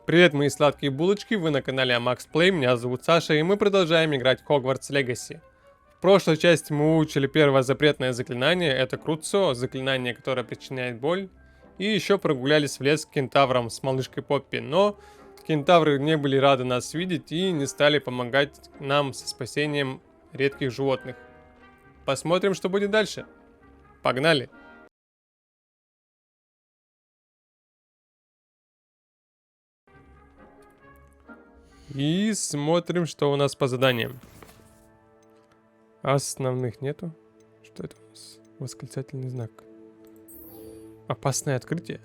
Привет, мои сладкие булочки, вы на канале Max Play, меня зовут Саша, и мы продолжаем играть в Hogwarts Legacy. В прошлой части мы выучили первое запретное заклинание, это Круцо, заклинание, которое причиняет боль. И еще прогулялись в лес к кентаврам с малышкой Поппи, но кентавры не были рады нас видеть и не стали помогать нам со спасением редких животных. Посмотрим, что будет дальше. Погнали! И смотрим, что у нас по заданиям. Основных нету. Что это у нас? Восклицательный знак. Опасное открытие.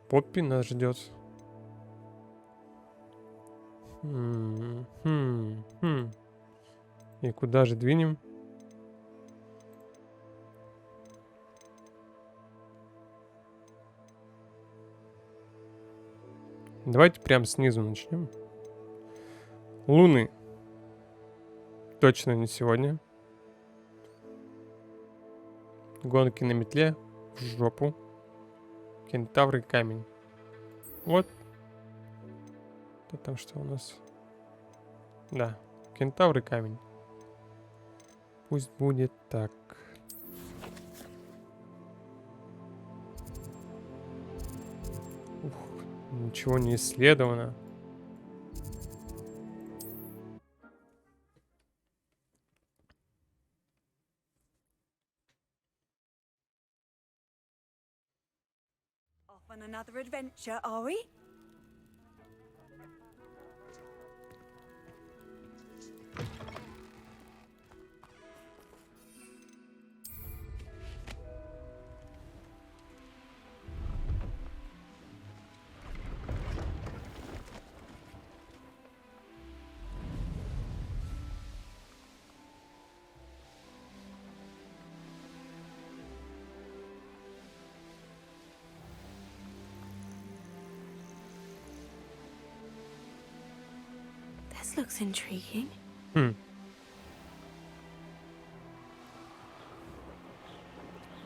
Поппи нас ждет. И куда же двинем? Давайте прям снизу начнем. Луны. Точно не сегодня. Гонки на метле. В жопу. Кентавры, камень. Вот. Это там что у нас? Да. Кентавры, камень. Пусть будет так. Ух, ничего не исследовано. Off on another adventure, are we? This looks intriguing.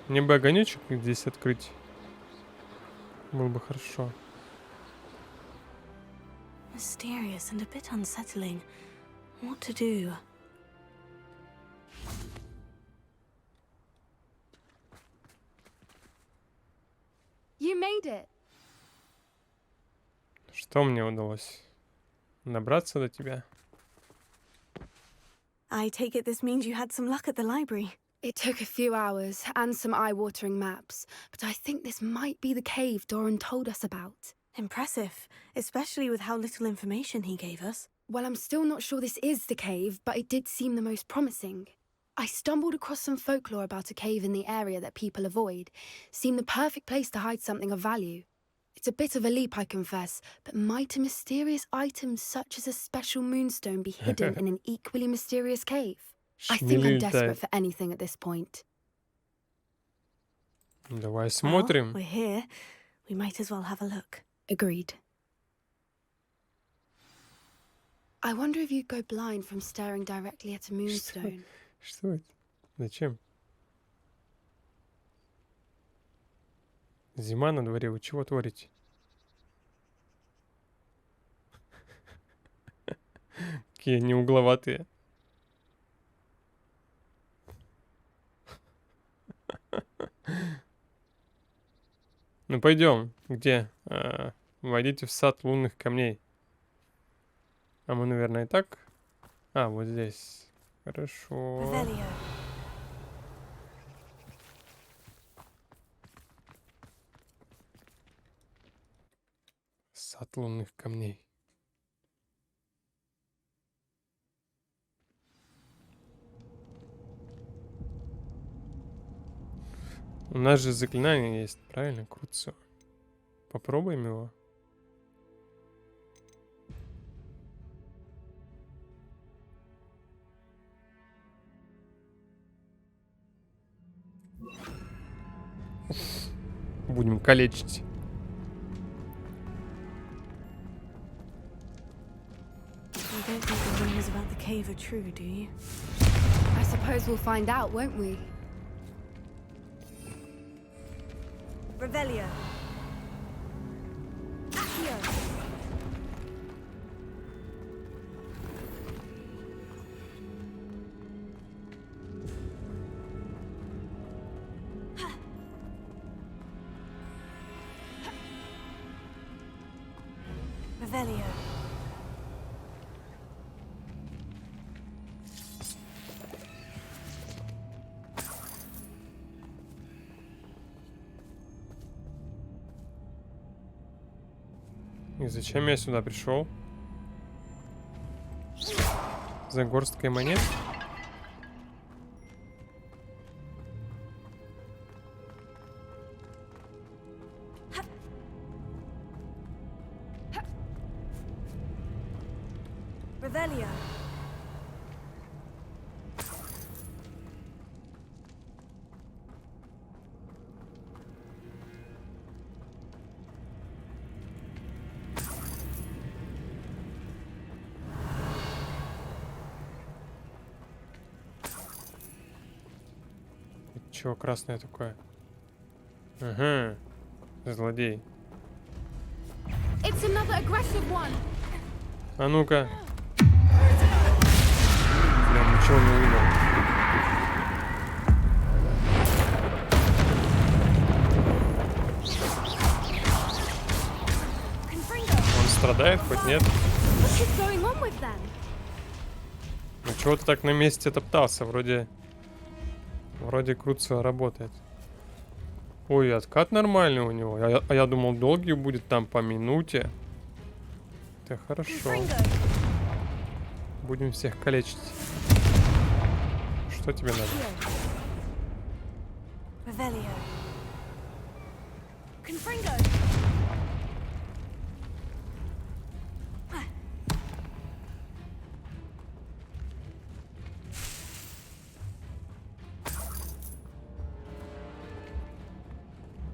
Мне бы огонечек здесь открыть. Было бы хорошо. Mysterious and a bit unsettling. What to do? You made it. Что мне удалось? Добраться до тебя? I take it this means you had some luck at the library. It took a few hours and some eye-watering maps, but I think this might be the cave Doran told us about. Impressive, especially with how little information he gave us. Well, I'm still not sure this is the cave, but it did seem the most promising. I stumbled across some folklore about a cave in the area that people avoid. Seemed the perfect place to hide something of value. It's a bit of a leap, I confess, but might a mysterious item such as a special moonstone be hidden in an equally mysterious cave? I think I'm desperate for anything at this point. Давай смотрим. Well, we're here. We might as well have a look. Agreed. I wonder if you'd go blind from staring directly at a moonstone. Что это? Зачем? Зима на дворе, вы чего творите? Какие они угловатые. Ну пойдем. Где? Войдите в сад лунных камней. А мы, наверное, и так. А, вот здесь. Хорошо. Revelio. Сад лунных камней. У нас же заклинание есть, правильно? Круцо. Попробуем его. Будем калечить. You don't think the rumors about the cave are true, do you? I suppose we'll find out, won't we? Revelio. Accio. Revelio. И зачем я сюда пришел? За горсткой монет? Revelio. Чего красное такое? Ага, злодей. It's another aggressive one. А ну-ка. Бля, ничего не увидел. Он страдает, хоть нет? What is going on with them? Ну чего ты так на месте топтался? Вроде Круцо работает. Ой, откат нормальный у него. А я думал, долгий будет там по минуте. Это хорошо. Будем всех калечить. Что тебе надо? Revelio. Confringo.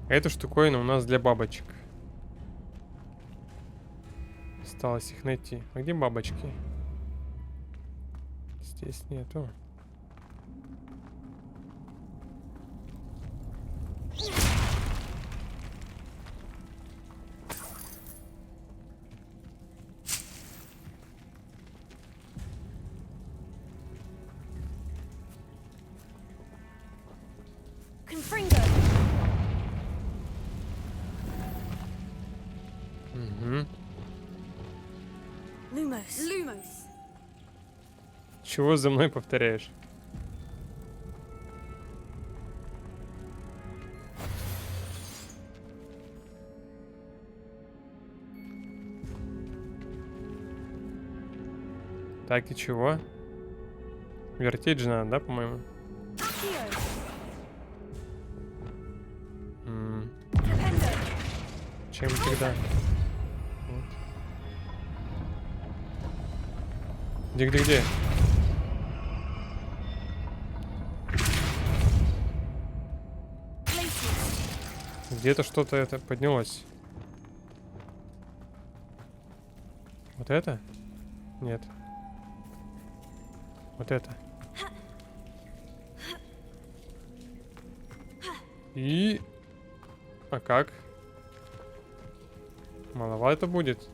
Эта штуковина у нас для бабочек. Осталось их найти. А где бабочки? Здесь нету. Confringo. Угу. Lumos. Lumos. Чего за мной повторяешь? Так, и чего? Вертеть же надо, да, по-моему? Accio. М, Dependo. Чем тогда? Вот. Где? Glacius. Где-то что-то это поднялось. Вот это? Нет. Вот это. И... А как? Маловато будет.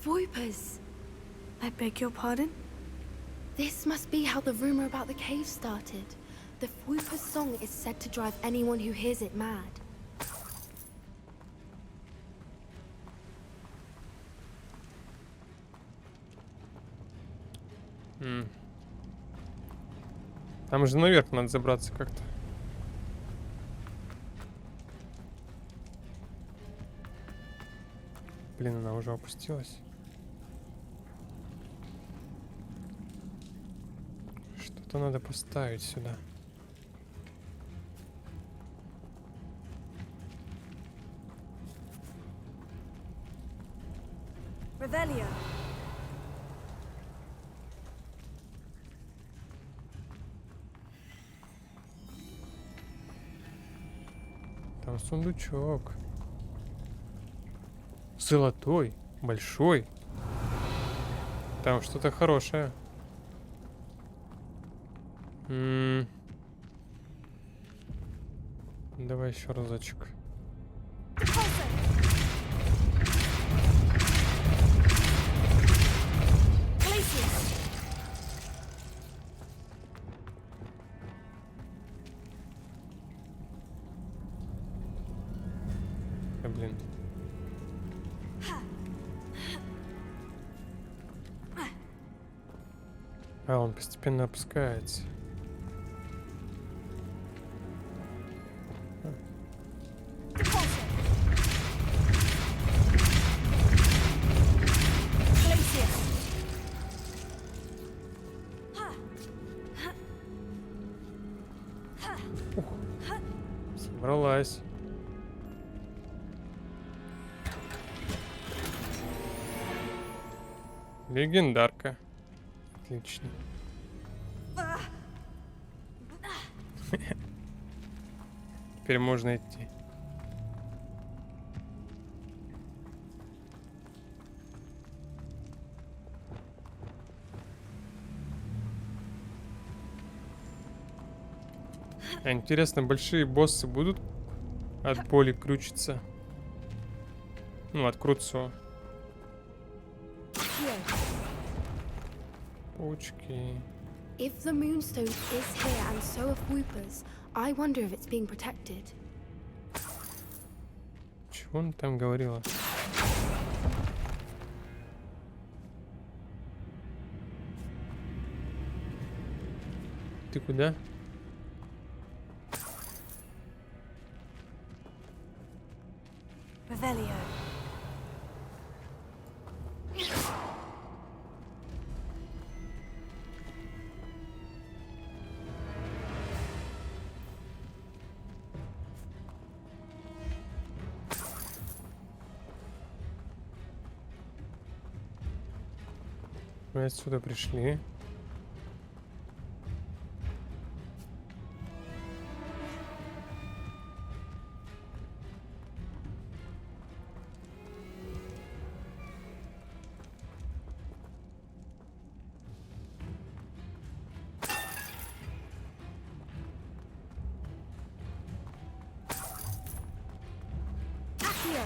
Voipers. I beg your pardon? This must be how the rumor about the cave started. The Voipers song is said to drive anyone who hears it mad. Там же наверх надо забраться как-то. Блин, она уже опустилась. Что-то Что надо поставить сюда? Revelio. Там сундучок. Золотой, большой. Там что-то хорошее. Давай еще разочек. Блин. А, он постепенно опускается. Собралась. Легендарка. Отлично. Теперь можно идти. А интересно, большие боссы будут от боли крючиться? Ну, от Круцо. Паучки. If the moonstone is here and so are Whoopers, I wonder if it's being protected. Чего он там говорила? Ты куда? Revelio. Мы отсюда пришли.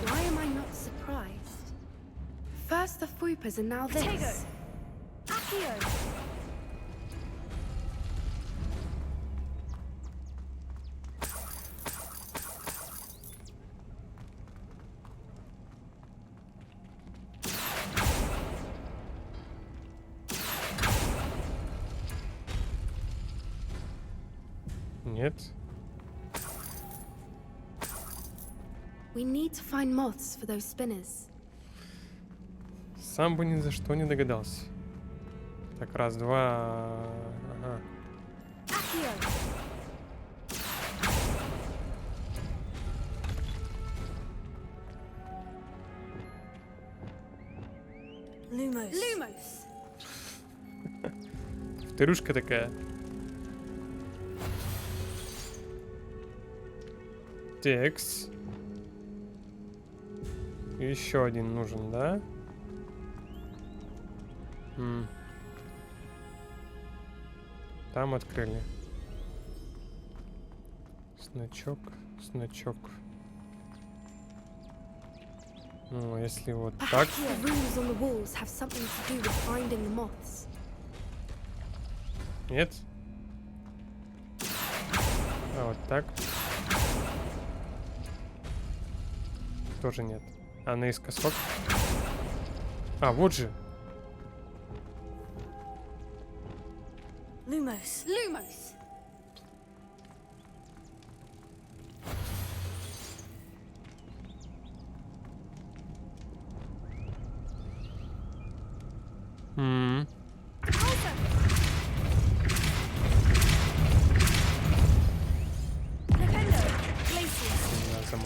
Why am I not surprised? First the Whoopers and now this. Нет. We need to find moths for those spinners. Сам бы ни за что не догадался. Так, раз, два. Ага. Lumos. Lumos! Вторушка такая. Текс. Еще один нужен, да? Там открыли. Значок, значок. Ну, если вот так. The runes on the walls have something to do with finding the moths. Нет? А вот так. Тоже нет. А наискосок? А, вот же. Lumos. Lumos!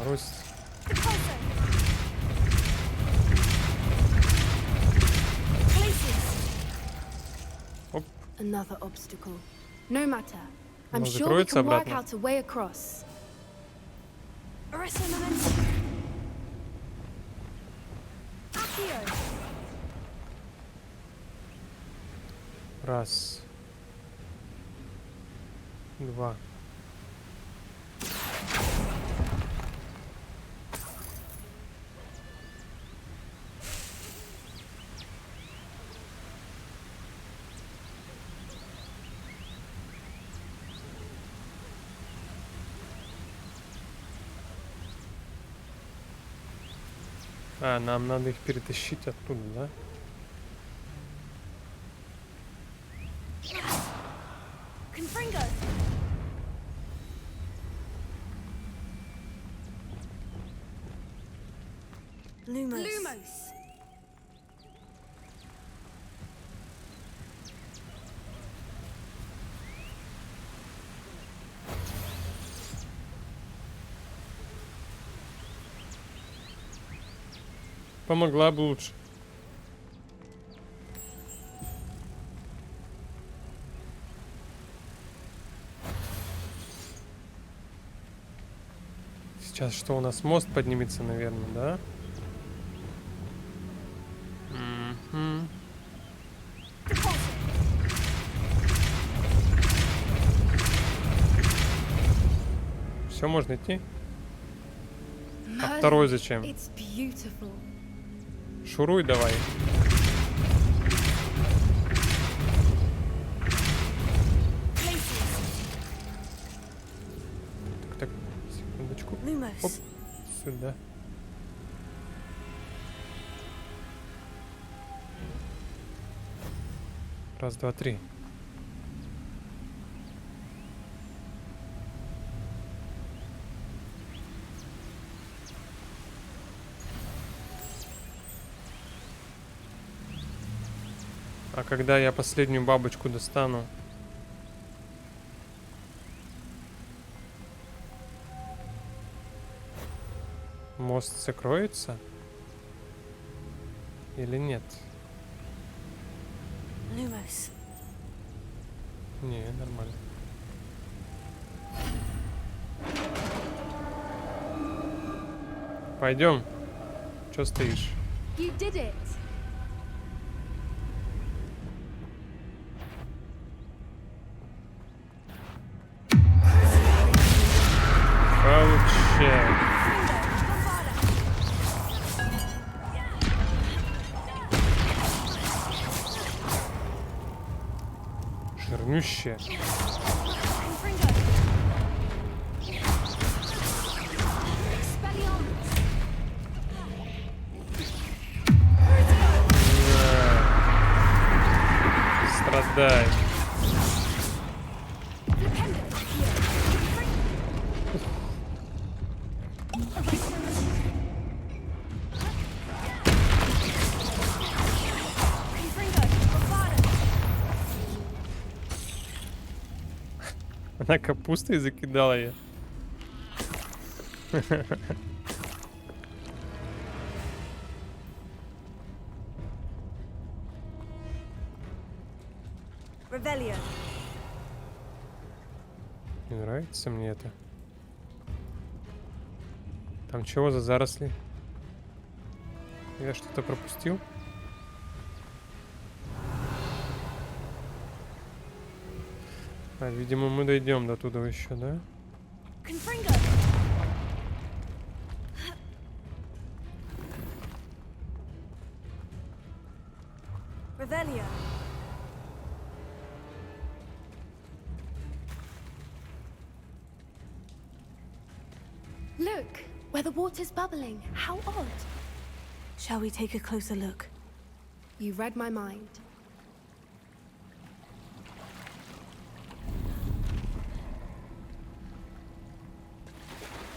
заморозить. Оп. Another obstacle. No matter. I'm Оно sure we закроется can work обратно. out a way across. Раз. Два. А, нам надо их перетащить оттуда, да? Lumos. Помогла бы лучше. Сейчас что у нас? Мост поднимется, наверное, да? Мгм. Все, можно идти? А второй зачем? It's beautiful. Шуруй давай. Так, секундочку. Оп, сюда. Раз, два, три. А когда я последнюю бабочку достану? Мост закроется? Или нет? Lumos. Не, нормально. Пойдем. Чё стоишь? You did it. Получай. Жирнющая. Страдай. Она капустой закидала я. Не нравится мне это. Там чего за заросли? Я что-то пропустил? А, видимо, мы дойдем до туда еще, да? Look, where the water's bubbling. How odd. Shall we take a closer look? You read my mind.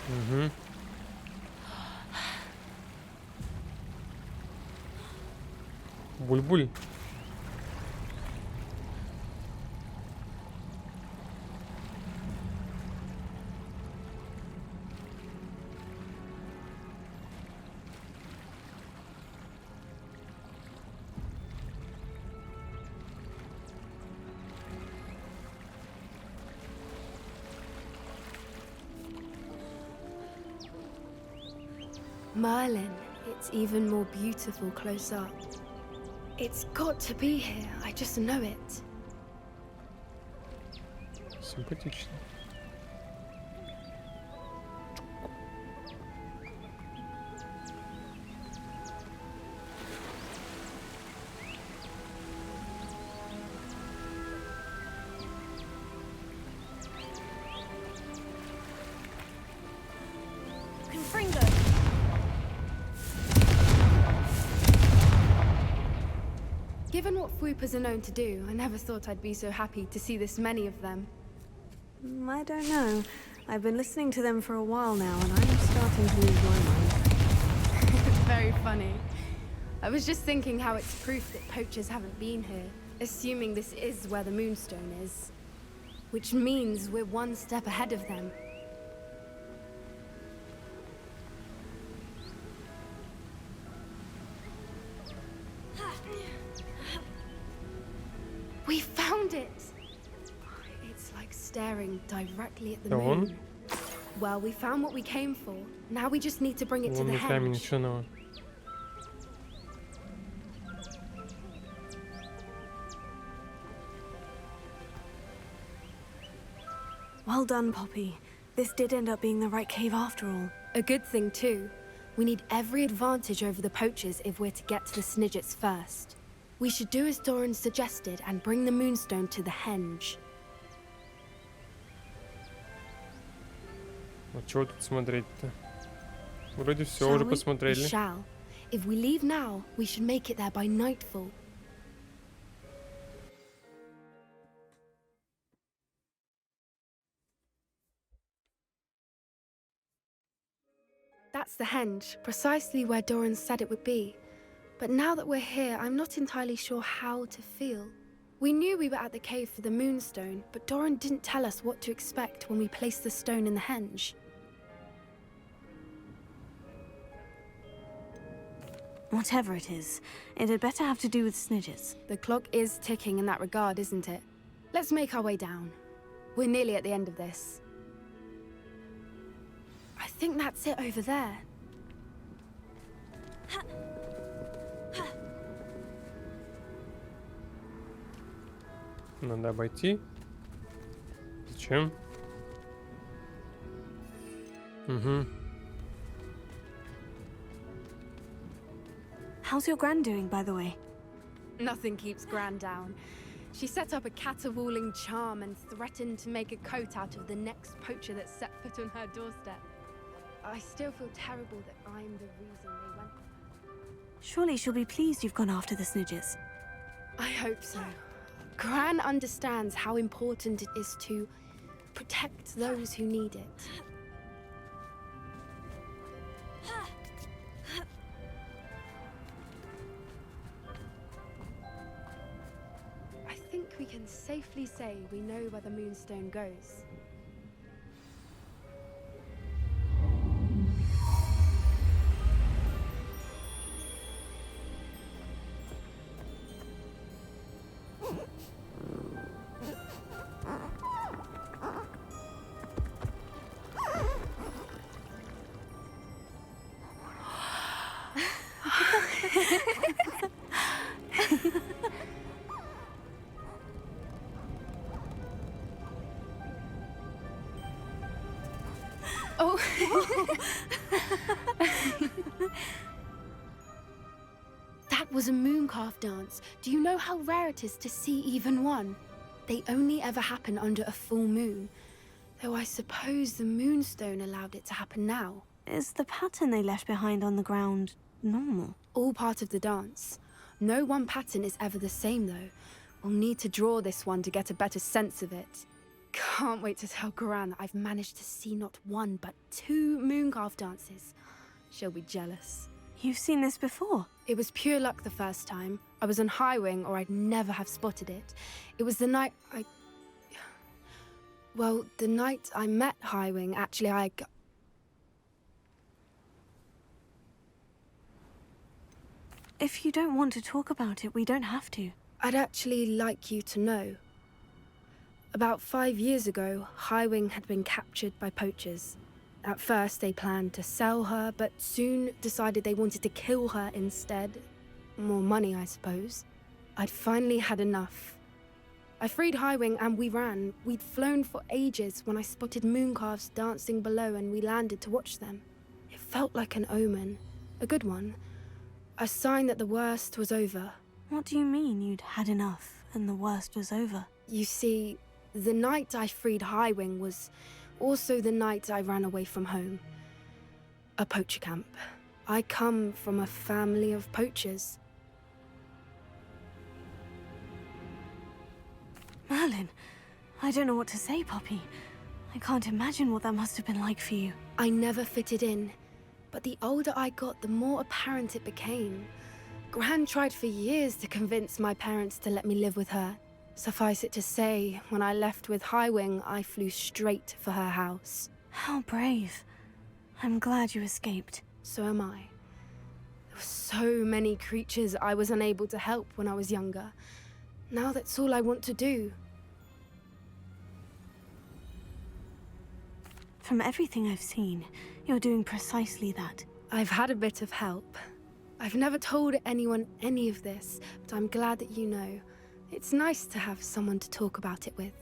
Угу. Буль-буль. Merlin, it's even more beautiful close up. It's got to be here, I just know it. Симпатично. Given what Fwoopas are known to do, I never thought I'd be so happy to see this many of them. I don't know. I've been listening to them for a while now, and I'm starting to lose my mind. Very funny. I was just thinking how it's proof that poachers haven't been here, assuming this is where the Moonstone is. Which means we're one step ahead of them. We found it! It's like staring directly at the moon. Well, we found what we came for. Now we just need to bring it to the камень henge. ученого. Well done, Poppy. This did end up being the right cave after all. A good thing too. We need every advantage over the poachers if we're to get to the Snidgets first. We should do as Doran suggested and bring the Moonstone to the henge. А чего тут смотреть-то? Вроде все Shall уже we? посмотрели. We shall. If we leave now, we should make it there by nightfall. That's the henge, precisely where Doran said it would be. But now that we're here, I'm not entirely sure how to feel. We knew we were at the cave for the Moonstone, but Doran didn't tell us what to expect when we placed the stone in the henge. Whatever it is, it had better have to do with Snidgets. The clock is ticking in that regard, isn't it? Let's make our way down. We're nearly at the end of this. I think that's it over there. Надо обойти. Зачем? Угу. How's your gran doing, by the way? Nothing keeps Gran down. She set up a caterwauling charm and threatened to make a coat out of the next poacher that set foot on her doorstep. I still feel terrible that I'm the reason they went. Surely she'll be pleased you've gone after the Snidgets. I hope so. Gran understands how important it is to protect those who need it. I think we can safely say we know where the Moonstone goes. Oh. That was a mooncalf dance. Do you know how rare it is to see even one? They only ever happen under a full moon. Though I suppose the Moonstone allowed it to happen now. Is the pattern they left behind on the ground normal? All part of the dance. No one pattern is ever the same though. We'll need to draw this one to get a better sense of it. Can't wait to tell Gran that I've managed to see not one but 2 mooncalf dances. She'll be jealous. You've seen this before? It was pure luck the first time. I was on Highwing or I'd never have spotted it. It was the night Well, the night I met Highwing, actually If you don't want to talk about it, we don't have to. I'd actually like you to know. About 5 years ago, Highwing had been captured by poachers. At first, they planned to sell her, but soon decided they wanted to kill her instead. More money, I suppose. I'd finally had enough. I freed Highwing and we ran. We'd flown for ages when I spotted mooncalves dancing below and we landed to watch them. It felt like an omen. A good one. A sign that the worst was over. What do you mean you'd had enough and the worst was over? You see, the night I freed Highwing was also the night I ran away from home. A poacher camp. I come from a family of poachers. Merlin, I don't know what to say, Poppy. I can't imagine what that must have been like for you. I never fitted in, but the older I got, the more apparent it became. Gran tried for years to convince my parents to let me live with her. Suffice it to say, when I left with Highwing, I flew straight for her house. How brave. I'm glad you escaped. So am I. There were so many creatures I was unable to help when I was younger. Now that's all I want to do. From everything I've seen, you're doing precisely that. I've had a bit of help. I've never told anyone any of this, but I'm glad that you know. It's nice to have someone to talk about it with.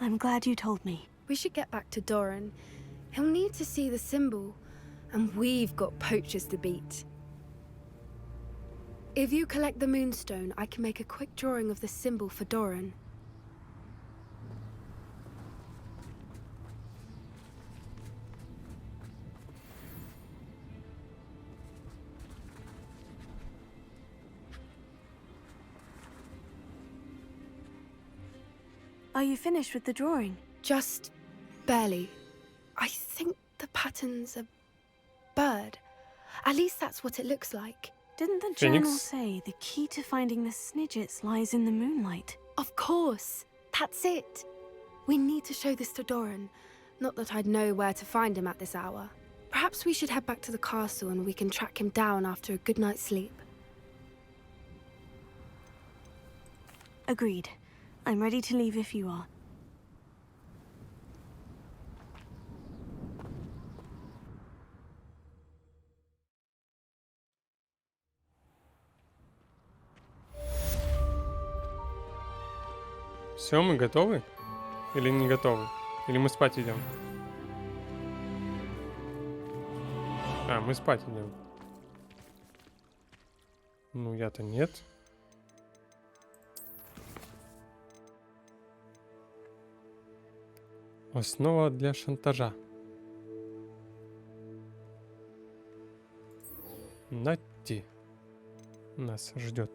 I'm glad you told me. We should get back to Doran. He'll need to see the symbol, and we've got poachers to beat. If you collect the moonstone, I can make a quick drawing of the symbol for Doran. Are you finished with the drawing? Just barely. I think the pattern's a bird. At least that's what it looks like. Didn't the Phoenix? journal say the key to finding the Snidgets lies in the moonlight? Of course. That's it. We need to show this to Doran. Not that I'd know where to find him at this hour. Perhaps we should head back to the castle and we can track him down after a good night's sleep. Agreed. I'm ready to leave if you are. Все, мы готовы? Или не готовы? Или мы спать идем? А, мы спать идем. Ну, я-то нет. Основа для шантажа. Натти нас ждет.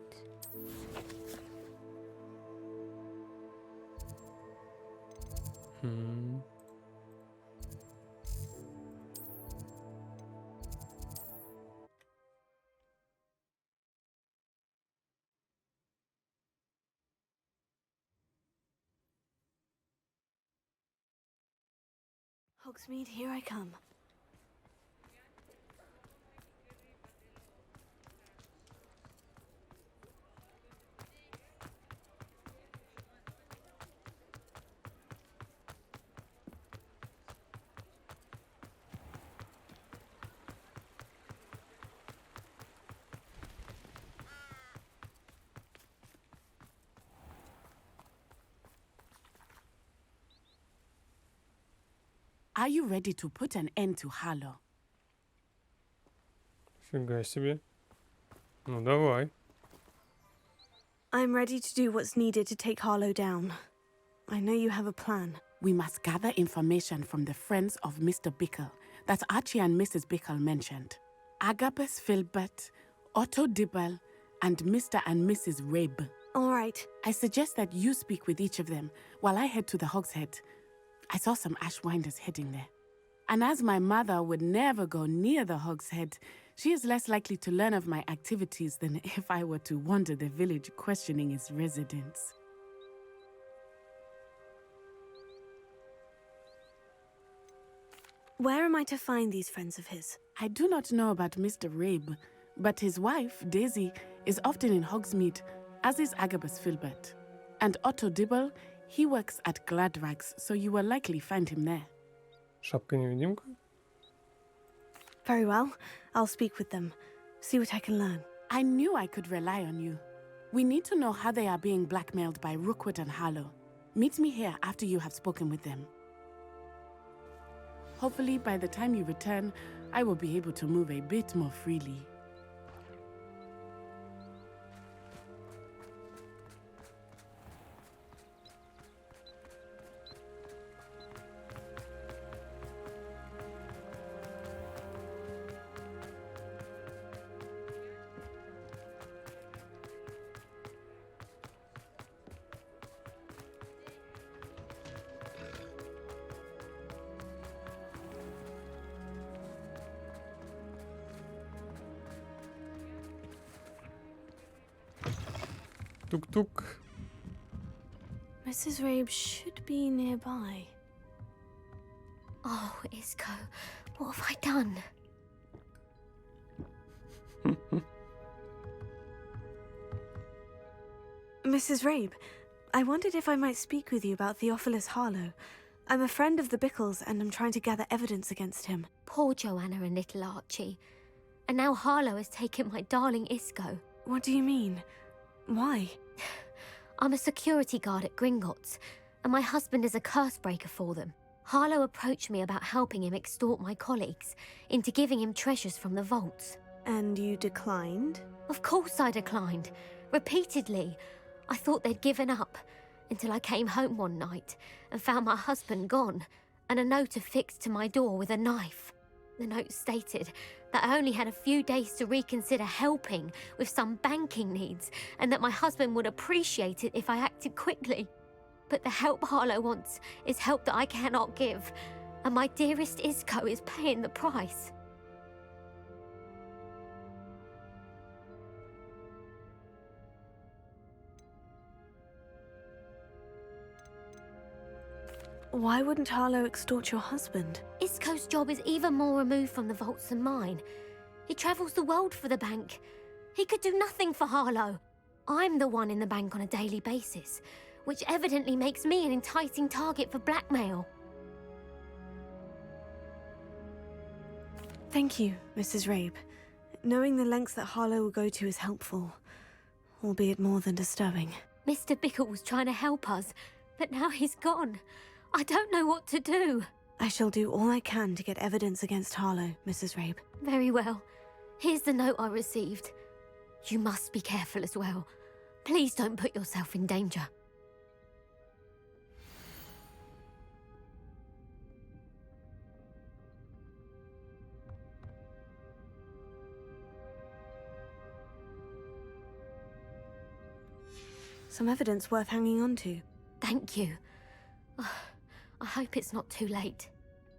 Hogsmeade, here I come. Are you ready to put an end to Harlow? Фига себе. Ну давай. I'm ready to do what's needed to take Harlow down. I know you have a plan. We must gather information from the friends of Mr. Bickle that Archie and Mrs. Bickle mentioned. Agabus Filbert, Otto Dibble, and Mr. and Mrs. Rabe. All right. I suggest that you speak with each of them while I head to the Hogshead. I saw some Ashwinders heading there. And as my mother would never go near the Hogshead, she is less likely to learn of my activities than if I were to wander the village questioning its residents. Where am I to find these friends of his? I do not know about Mr. Rabe, but his wife, Daisy, is often in Hogsmeade, as is Agabus Filbert. And Otto Dibble, He works at Gladrags, so you will likely find him there. Шапка-невидимка. Very well. I'll speak with them. See what I can learn. I knew I could rely on you. We need to know how they are being blackmailed by Rookwood and Harlow. Meet me here after you have spoken with them. Hopefully, by the time you return, I will be able to move a bit more freely. Тук-тук. Mrs. Rabe should be nearby. Oh, Isco, what have I done? Mrs. Rabe, I wondered if I might speak with you about Theophilus Harlow. I'm a friend of the Bickles and I'm trying to gather evidence against him. Poor Joanna and little Archie. And now Harlow has taken my darling Isco. What do you mean? Why? I'm a security guard at Gringotts, and my husband is a curse breaker for them. Harlow approached me about helping him extort my colleagues into giving him treasures from the vaults. And you declined? Of course I declined. Repeatedly. I thought they'd given up, until I came home one night and found my husband gone, and a note affixed to my door with a knife. The note stated that I only had a few days to reconsider helping with some banking needs, and that my husband would appreciate it if I acted quickly. But the help Harlow wants is help that I cannot give, and my dearest Isco is paying the price. Why wouldn't Harlow extort your husband? Isco's job is even more removed from the vaults than mine. He travels the world for the bank. He could do nothing for Harlow. I'm the one in the bank on a daily basis, which evidently makes me an enticing target for blackmail. Thank you, Mrs. Rabe. Knowing the lengths that Harlow will go to is helpful, albeit more than disturbing. Mr. Bickle was trying to help us, but now he's gone. I don't know what to do. I shall do all I can to get evidence against Harlow, Mrs. Rabe. Very well. Here's the note I received. You must be careful as well. Please don't put yourself in danger. Some evidence worth hanging on to. Thank you. I hope it's not too late.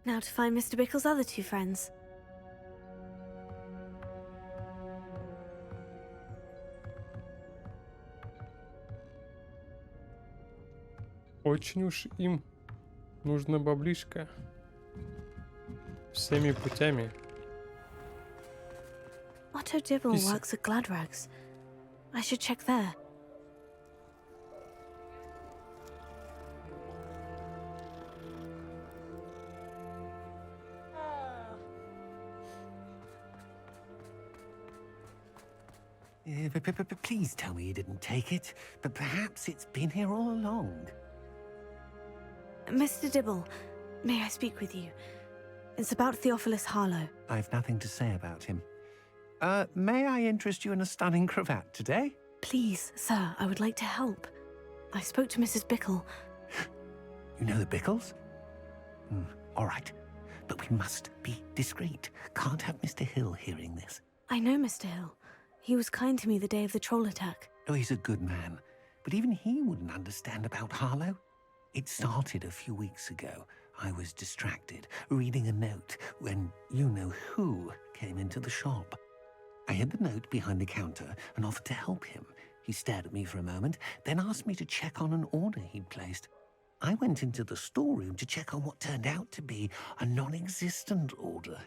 Now to find Mr. Bickle's other two friends. Очень уж им нужна баблишка. Всеми путями. Otto Dibble He's- works at Gladrags. I should check there. Please tell me you didn't take it, but perhaps it's been here all along. Mr. Dibble, may I speak with you? It's about Theophilus Harlow. I've nothing to say about him. May I interest you in a stunning cravat today? Please, sir, I would like to help. I spoke to Mrs. Bickle. You know the Bickles? All right, but we must be discreet. Can't have Mr. Hill hearing this. I know Mr. Hill. He was kind to me the day of the troll attack. Oh, he's a good man, but even he wouldn't understand about Harlow. It started a few weeks ago. I was distracted, reading a note, when you-know-who came into the shop. I hid the note behind the counter and offered to help him. He stared at me for a moment, then asked me to check on an order he'd placed. I went into the storeroom to check on what turned out to be a non-existent order.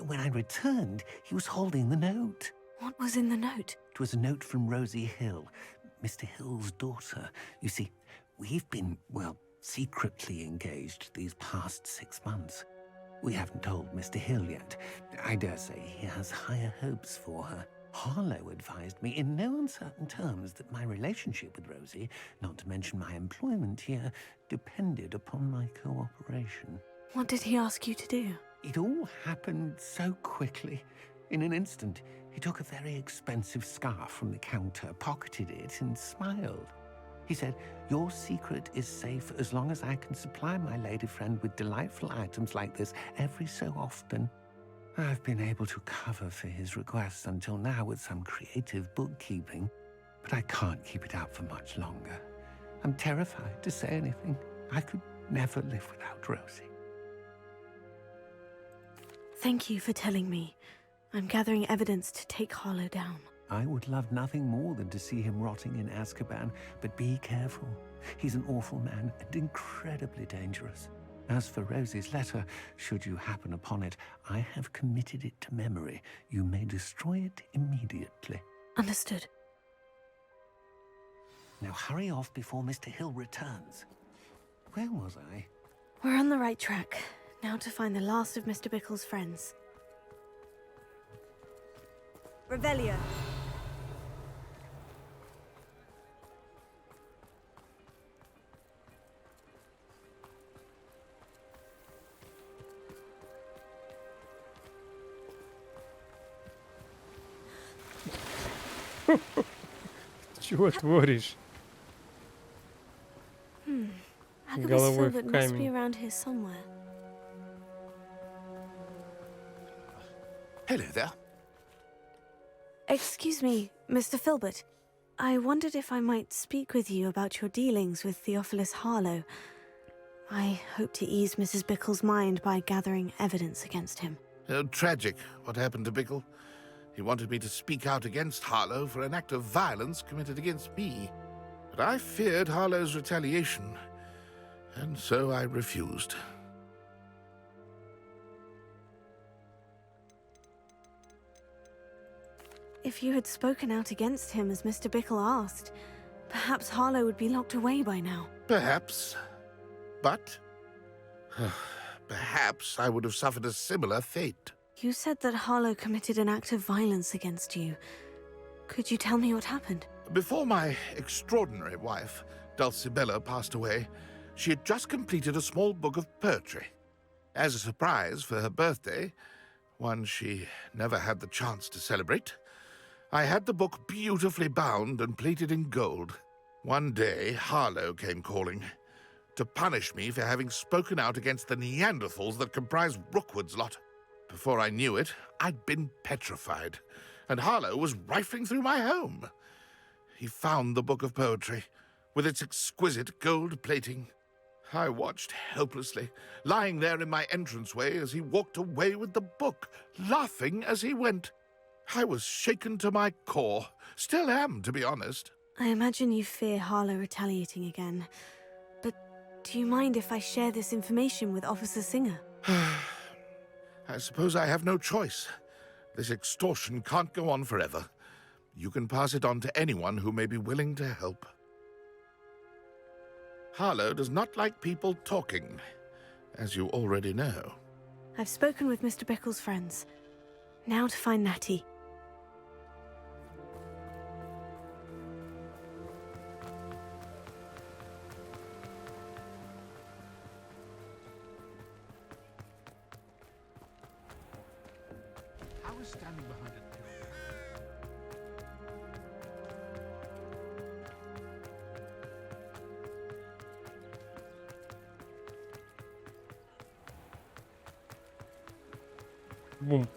When I returned, he was holding the note. What was in the note? It was a note from Rosie Hill, Mr. Hill's daughter. You see, We've been, well, secretly engaged these past 6 months. We haven't told Mr. Hill yet. I dare say he has higher hopes for her. Harlow advised me in no uncertain terms that my relationship with Rosie, not to mention my employment here, depended upon my cooperation. What did he ask you to do? It all happened so quickly. In an instant, he took a very expensive scarf from the counter, pocketed it, and smiled. He said, "Your secret is safe as long as I can supply my lady friend with delightful items like this every so often." I've been able to cover for his requests until now with some creative bookkeeping, but I can't keep it up for much longer. I'm terrified to say anything. I could never live without Rosie. Thank you for telling me. I'm gathering evidence to take Harlow down. I would love nothing more than to see him rotting in Azkaban, but be careful. He's an awful man and incredibly dangerous. As for Rosie's letter, should you happen upon it, I have committed it to memory. You may destroy it immediately. Understood. Now hurry off before Mr. Hill returns. Where was I? We're on the right track. Now to find the last of Mr. Bickle's friends. Revelio. Чего творишь? Agabus Головой в Filbert must be камень. around here somewhere. Hello there. Excuse me, Mr. Filbert. I wondered if I might speak with you about your dealings with Theophilus Harlow. I hope to ease Mrs. Bickle's mind by gathering evidence against him. Tragic, what happened to Bickle. He wanted me to speak out against Harlow for an act of violence committed against me. But I feared Harlow's retaliation, and so I refused. If you had spoken out against him as Mr. Bickle asked, perhaps Harlow would be locked away by now. Perhaps. But perhaps I would have suffered a similar fate. You said that Harlow committed an act of violence against you. Could you tell me what happened? Before my extraordinary wife, Dulcibella, passed away, she had just completed a small book of poetry. As a surprise for her birthday, one she never had the chance to celebrate, I had the book beautifully bound and plated in gold. One day, Harlow came calling to punish me for having spoken out against the Neanderthals that comprise Rookwood's lot. Before I knew it, I'd been petrified, and Harlow was rifling through my home. He found the book of poetry, with its exquisite gold plating. I watched helplessly, lying there in my entranceway as he walked away with the book, laughing as he went. I was shaken to my core. Still am, to be honest. I imagine you fear Harlow retaliating again. But do you mind if I share this information with Officer Singer? I suppose I have no choice. This extortion can't go on forever. You can pass it on to anyone who may be willing to help. Harlow does not like people talking, as you already know. I've spoken with Mr. Bickle's friends. Now to find Natty. I was standing behind a Бум.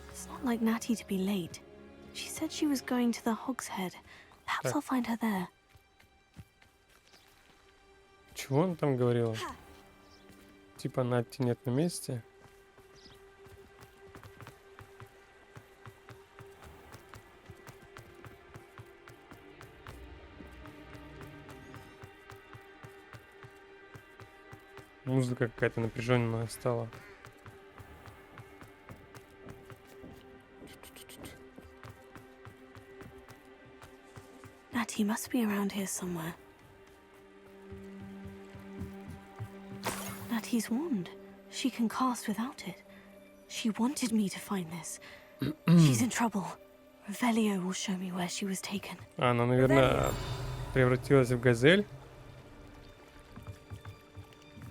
It's not like Natty to be late. She said she was going to the Hog's Head. Perhaps Так. I'll find her there. Чего он там говорил? Типа Натти нет на месте. Музыка какая-то напряженная стала. Natty must be around here somewhere. Natty's wand. She can cast without it. She wanted me to find this. She's in trouble. Revelio will show me where she was taken. Она, наверное, превратилась в газель.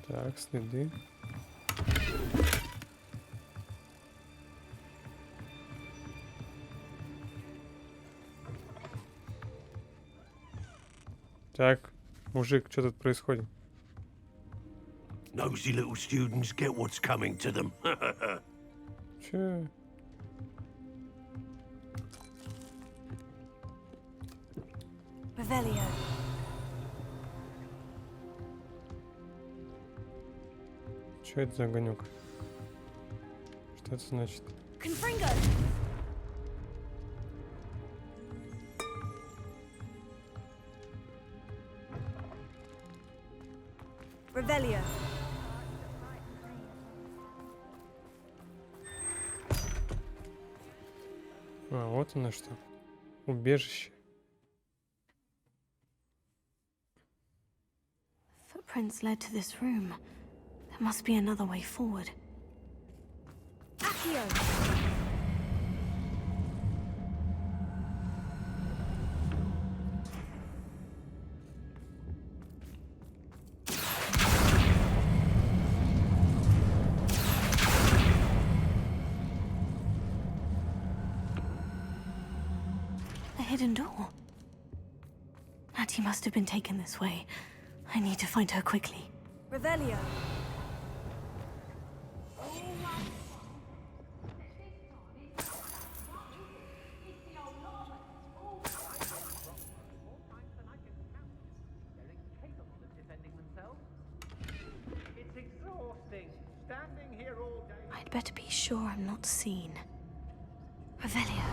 Так, следы. Так, мужик, что тут происходит? Nosy little students get what's coming to them. Че? Revelio. Что это за огонек? Что это значит? Confringo. Revelio. А, вот оно что. Убежище. Footprints led to this room. There must be another way forward. Accio. A hidden door. Natty must have been taken this way. I need to find her quickly. Revelio. I'd better be sure I'm not seen. Revelio.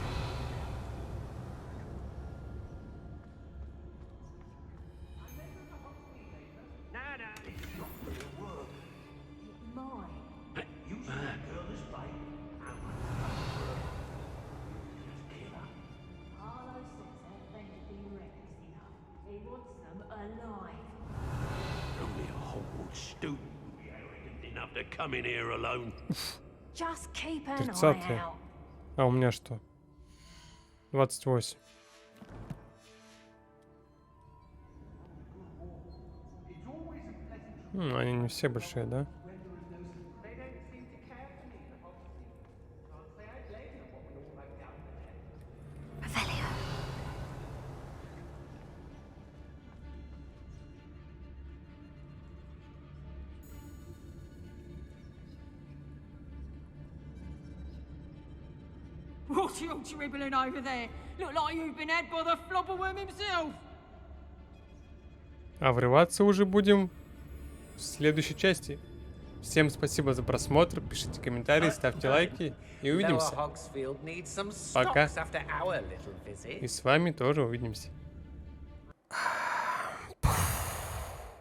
Only a Hogwarts student would be arrogant enough to come in here alone. Just keep an eye 30-е. out. А у меня что? 28. Они не все большие, да? Revelio. What you all dribbling over there? Look like you've been had by the flobberworm himself. А врываться уже будем в следующей части. Всем спасибо за просмотр, пишите комментарии, ставьте лайки и увидимся. Пока. И с вами тоже увидимся.